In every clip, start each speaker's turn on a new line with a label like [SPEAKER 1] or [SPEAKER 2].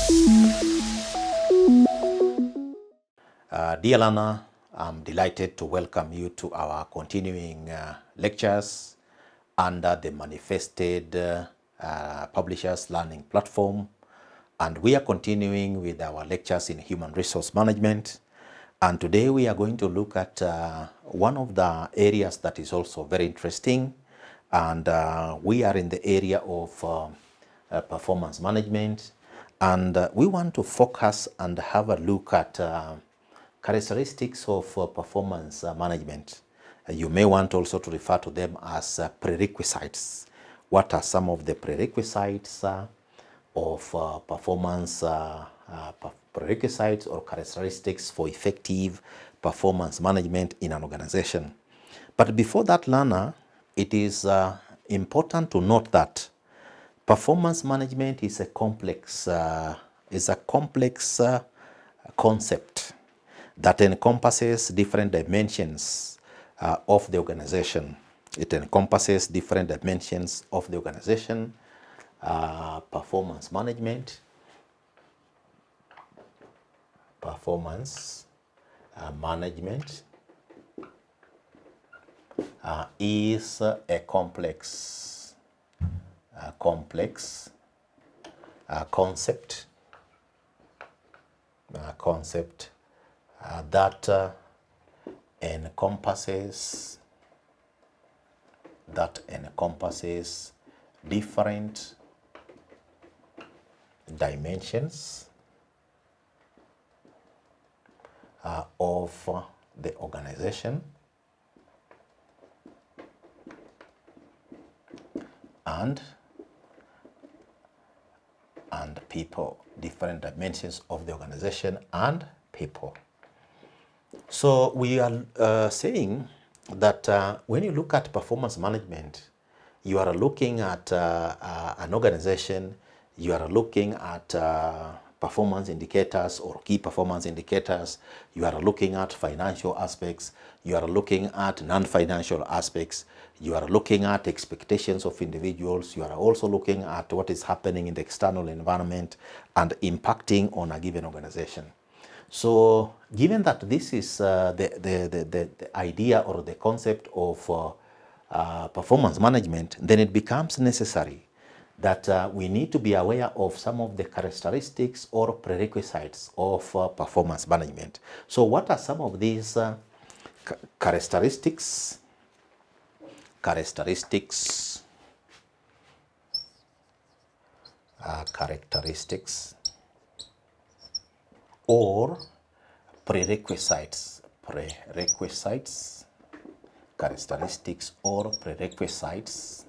[SPEAKER 1] Dear learner, I'm delighted to welcome you to our continuing lectures under the Manifested Publishers Learning Platform. And we are continuing with our lectures in human resource management. And today we are going to look at one of the areas that is also very interesting. And we are in the area of performance management. And we want to focus and have a look at characteristics of performance management. You may want also to refer to them as prerequisites. What are some of the prerequisites of performance prerequisites or characteristics for effective performance management in an organization? But before that, learner, it is important to note that performance management is a complex concept that encompasses different dimensions of the organization. It encompasses different dimensions of the organization. Performance management is a complex concept that encompasses different dimensions of the organization and people, different dimensions of the organization and people. So we are saying that when you look at performance management, you are looking at an organization, you are looking at performance indicators or key performance indicators, you are looking at financial aspects, you are looking at non-financial aspects, you are looking at expectations of individuals, you are also looking at what is happening in the external environment and impacting on a given organization. So given that this is the idea or the concept of performance management, then it becomes necessary that we need to be aware of some of the characteristics or prerequisites of performance management. So what are some of these characteristics or prerequisites, characteristics or prerequisites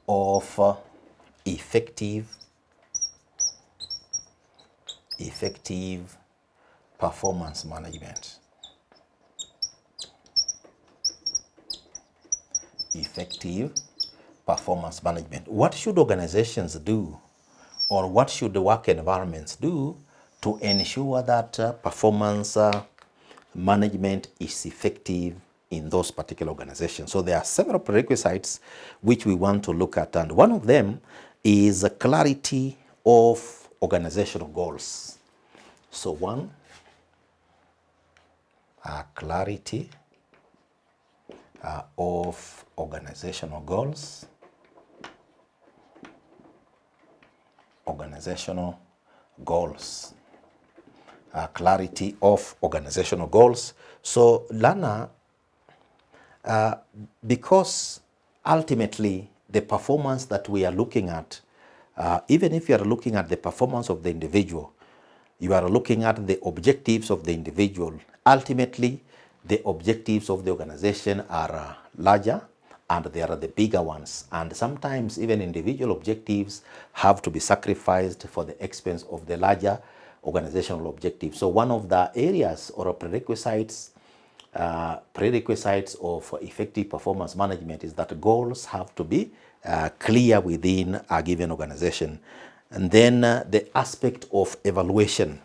[SPEAKER 1] of effective performance management. Effective performance management. What should organizations do, or what should the work environments do to ensure that performance management is effective in those particular organizations? So there are several prerequisites which we want to look at, and one of them is a clarity of organizational goals. So one, clarity of organizational goals. Clarity of organizational goals. So learner, because ultimately the performance that we are looking at, even if you are looking at the performance of the individual, you are looking at the objectives of the individual. Ultimately, the objectives of the organization are larger and they are the bigger ones. And sometimes even individual objectives have to be sacrificed for the expense of the larger organizational objectives. So one of the areas or prerequisites of effective performance management is that goals have to be clear within a given organization. And then the aspect of evaluation.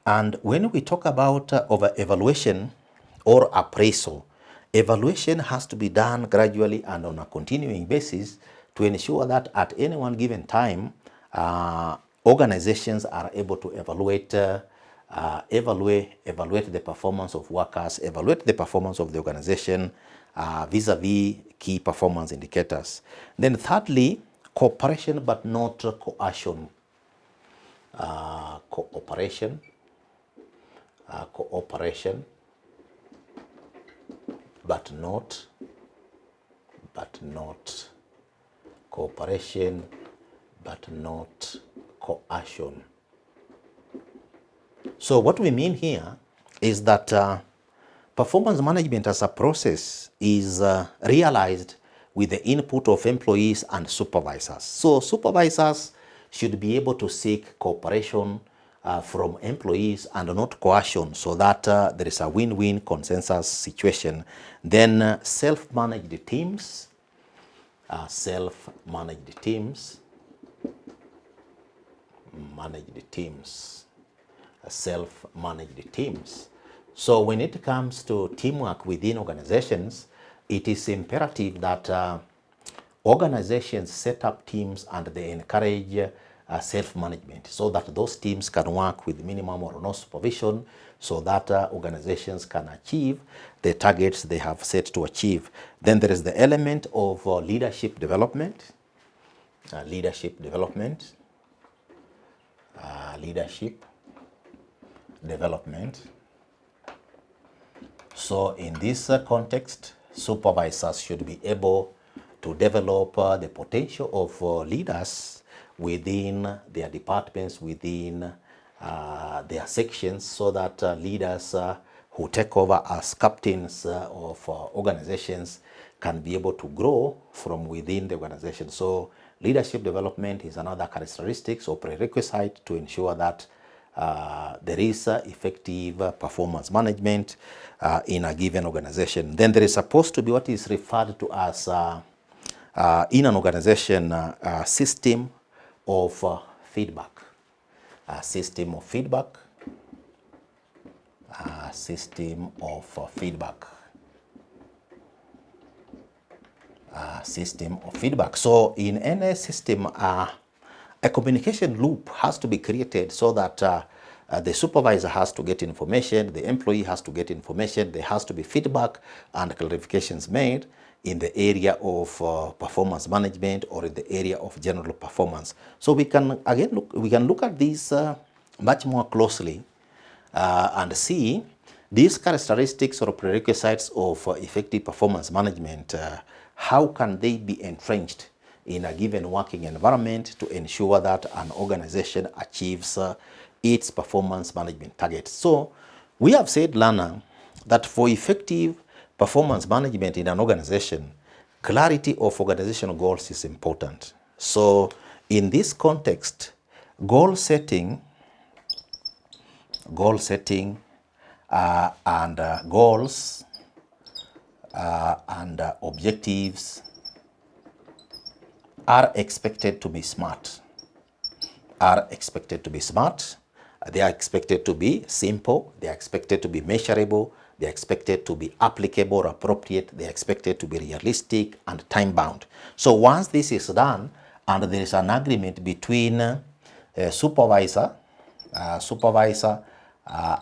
[SPEAKER 1] And when we talk about evaluation or appraisal, evaluation has to be done gradually and on a continuing basis to ensure that at any one given time, organizations are able to evaluate the performance of workers, evaluate the performance of the organization vis-a-vis key performance indicators. Then thirdly, cooperation but not coercion. Cooperation but not cooperation but not coercion. So what we mean here is that performance management as a process is realized with the input of employees and supervisors. So supervisors should be able to seek cooperation from employees and not coercion, so that there is a win-win consensus situation. Then self-managed teams, self-managed teams. So when it comes to teamwork within organizations, it is imperative that organizations set up teams and they encourage self-management, so that those teams can work with minimum or no supervision, so that organizations can achieve the targets they have set to achieve. Then there is the element of leadership development. So in this context, supervisors should be able to develop the potential of leaders within their departments, within their sections, so that leaders who take over as captains of organizations can be able to grow from within the organization. So leadership development is another characteristic or prerequisite to ensure that there is effective performance management in a given organization. Then there is supposed to be what is referred to as in an organization a system of feedback. System of feedback. So in any system, a communication loop has to be created, so that the supervisor has to get information, the employee has to get information, there has to be feedback and clarifications made in the area of performance management or in the area of general performance. So we can again look at this much more closely and see these characteristics or prerequisites of effective performance management. How can they be entrenched in a given working environment to ensure that an organization achieves its performance management targets? So we have said, Lana, that for effective performance management in an organization, clarity of organizational goals is important. So in this context, goal setting and goals and objectives are expected to be smart. They are expected to be simple. They are expected to be measurable. They are expected to be applicable or appropriate. They are expected to be realistic and time-bound. So once this is done and there is an agreement between supervisor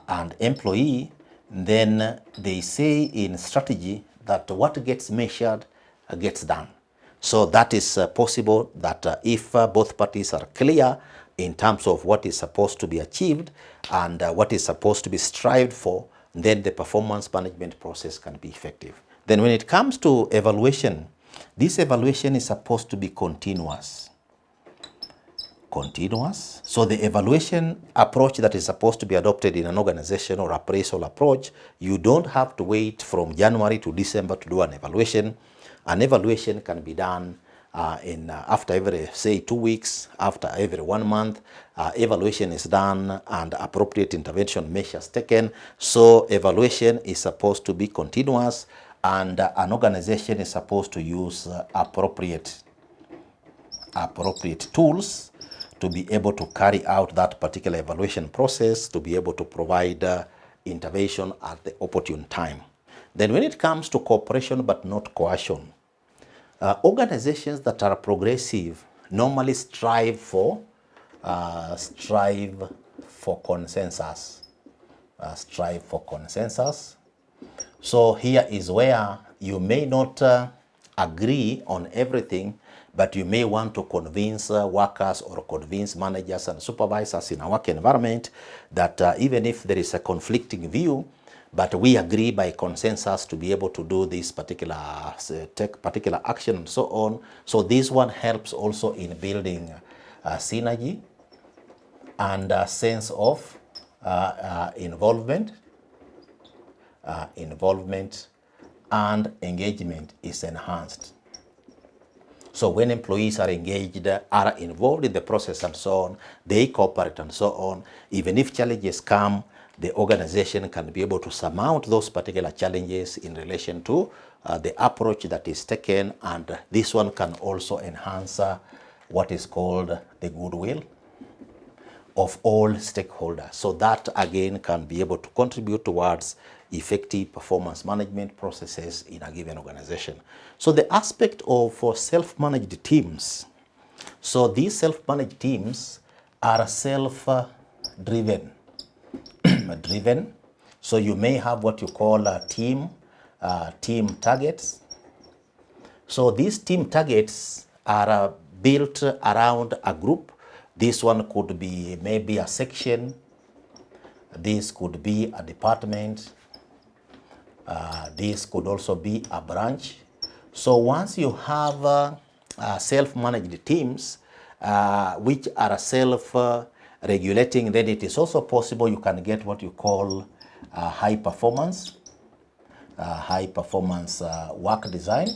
[SPEAKER 1] and employee, then they say in strategy that what gets measured gets done. So that is possible that if both parties are clear in terms of what is supposed to be achieved and what is supposed to be strived for, then the performance management process can be effective. Then when it comes to evaluation, this evaluation is supposed to be continuous. So the evaluation approach that is supposed to be adopted in an organization or appraisal approach, you don't have to wait from January to December to do an evaluation. An evaluation can be done after every, say, 2 weeks, after every 1 month. Evaluation is done and appropriate intervention measures taken. So evaluation is supposed to be continuous, and an organization is supposed to use appropriate tools to be able to carry out that particular evaluation process, to be able to provide intervention at the opportune time. Then when it comes to cooperation but not coercion, organizations that are progressive normally strive for consensus. Strive for consensus. So here is where you may not agree on everything, but you may want to convince workers or convince managers and supervisors in a work environment that even if there is a conflicting view, but we agree by consensus to be able to do this particular, take particular action and so on. So this one helps also in building synergy and a sense of involvement and engagement is enhanced. So when employees are engaged, are involved in the process and so on, they cooperate and so on, even if challenges come, the organization can be able to surmount those particular challenges in relation to the approach that is taken, and this one can also enhance what is called the goodwill of all stakeholders. So that again can be able to contribute towards effective performance management processes in a given organization. So the aspect of self-managed teams. So these self-managed teams are self-driven. So you may have what you call team targets. So these team targets are built around a group. This one could be maybe a section. This could be a department. This could also be a branch. So once you have self-managed teams which are self-regulating, then it is also possible you can get what you call high performance work design.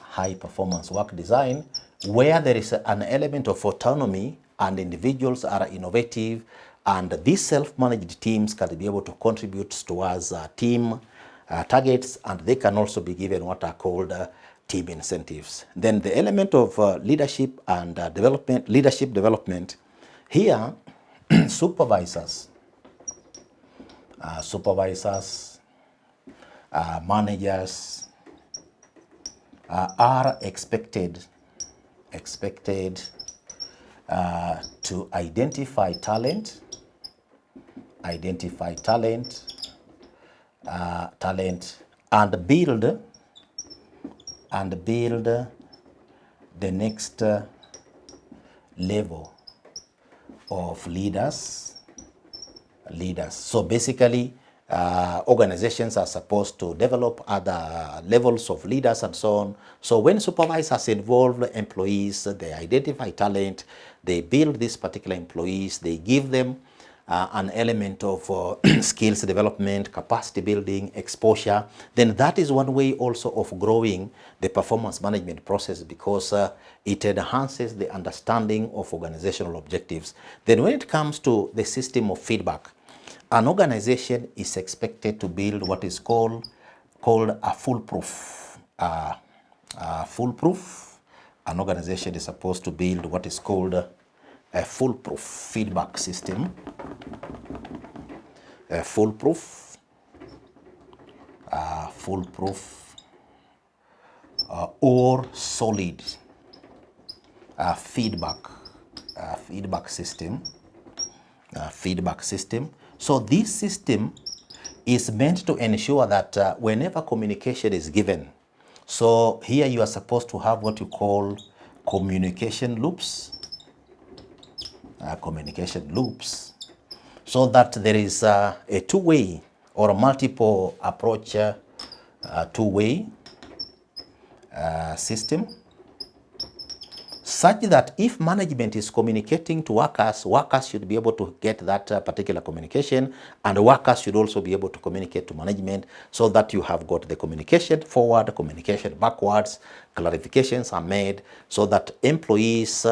[SPEAKER 1] High performance work design, where there is an element of autonomy and individuals are innovative, and these self-managed teams can be able to contribute towards team targets, and they can also be given what are called team incentives. Then the element of leadership and leadership development. Here, supervisors, managers are expected to identify talent and build the next level of leaders. So basically, organizations are supposed to develop other levels of leaders and so on. So when supervisors involve employees, they identify talent, they build these particular employees, they give them an element of skills development, capacity building, exposure, then that is one way also of growing the performance management process, because it enhances the understanding of organizational objectives. Then when it comes to the system of feedback, an organization is expected to build what is called a foolproof. An organization is supposed to build what is called a foolproof feedback system. A foolproof or solid feedback system. So this system is meant to ensure that whenever communication is given, so here you are supposed to have what you call communication loops, so that there is a two-way or a multiple approach, two-way system, such that if management is communicating to workers, workers should be able to get that particular communication, and workers should also be able to communicate to management, so that you have got the communication forward, communication backwards, clarifications are made, so that employees,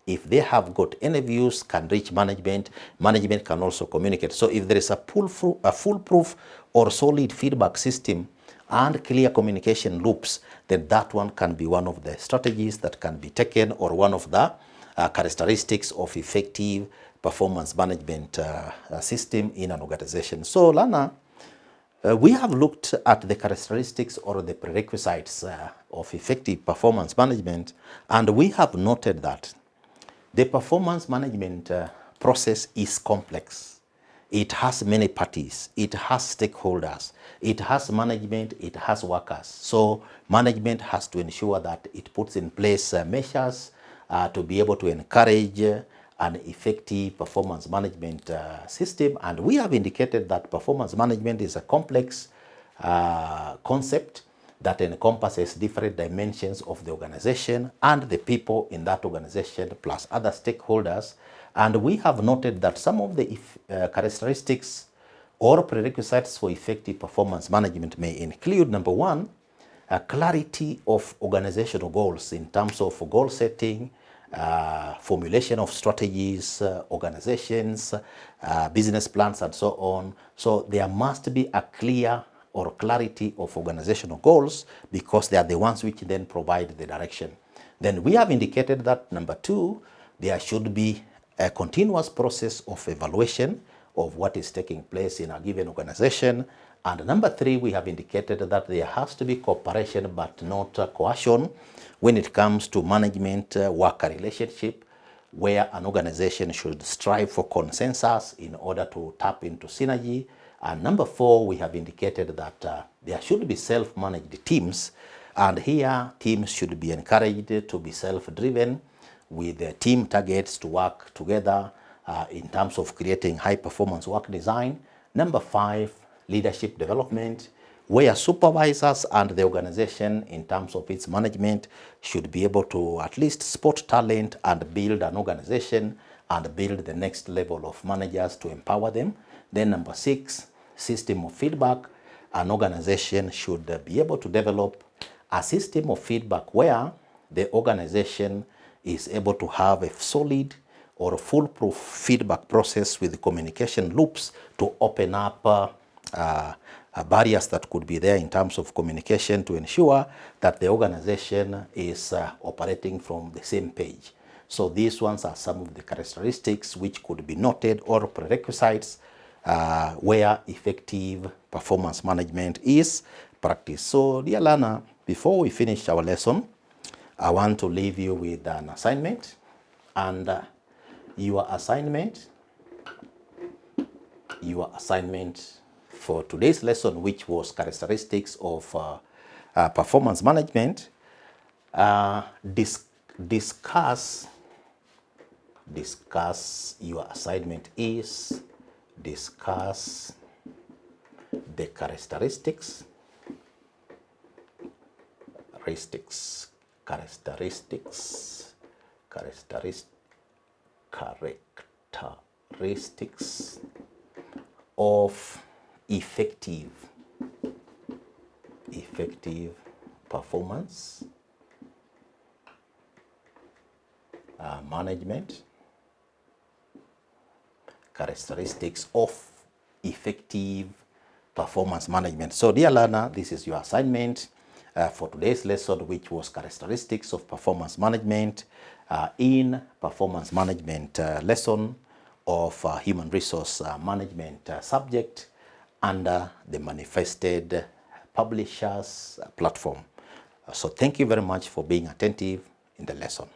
[SPEAKER 1] if they have got any views, can reach management, management can also communicate. So if there is a foolproof or solid feedback system and clear communication loops, then that one can be one of the strategies that can be taken, or one of the characteristics of effective performance management system in an organization. So Lana, We have looked at the characteristics or the prerequisites of effective performance management, and we have noted that the performance management process is complex. It has many parties, it has stakeholders, it has management, it has workers. So management has to ensure that it puts in place measures to be able to encourage an effective performance management system. And we have indicated that performance management is a complex concept that encompasses different dimensions of the organization and the people in that organization plus other stakeholders. And we have noted that some of the characteristics or prerequisites for effective performance management may include, number one, a clarity of organizational goals in terms of goal setting, formulation of strategies, organizations, business plans, and so on. So there must be a clear or clarity of organizational goals because they are the ones which then provide the direction. Then we have indicated that, number two, there should be a continuous process of evaluation of what is taking place in a given organization. And number three, we have indicated that there has to be cooperation but not coercion when it comes to management-worker relationship, where an organization should strive for consensus in order to tap into synergy. And number four, we have indicated that there should be self-managed teams, and here teams should be encouraged to be self-driven with team targets to work together in terms of creating high-performance work design. Number five, leadership development, where supervisors and the organization in terms of its management should be able to at least spot talent and build an organization and build the next level of managers to empower them. Then number six, system of feedback. An organization should be able to develop a system of feedback where the organization is able to have a solid or a foolproof feedback process with communication loops to open up barriers that could be there in terms of communication to ensure that the organization is operating from the same page. So these ones are some of the characteristics which could be noted or prerequisites where effective performance management is practiced. So dear learner, before we finish our lesson, I want to leave you with an assignment, and your assignment for today's lesson, which was characteristics of performance management, discuss your assignment is discuss the characteristics of effective performance management. Characteristics of effective performance management. So dear learner, this is your assignment for today's lesson, which was characteristics of performance management in performance management lesson of human resource management subject under the manifested publishers platform. So thank you very much for being attentive in the lesson.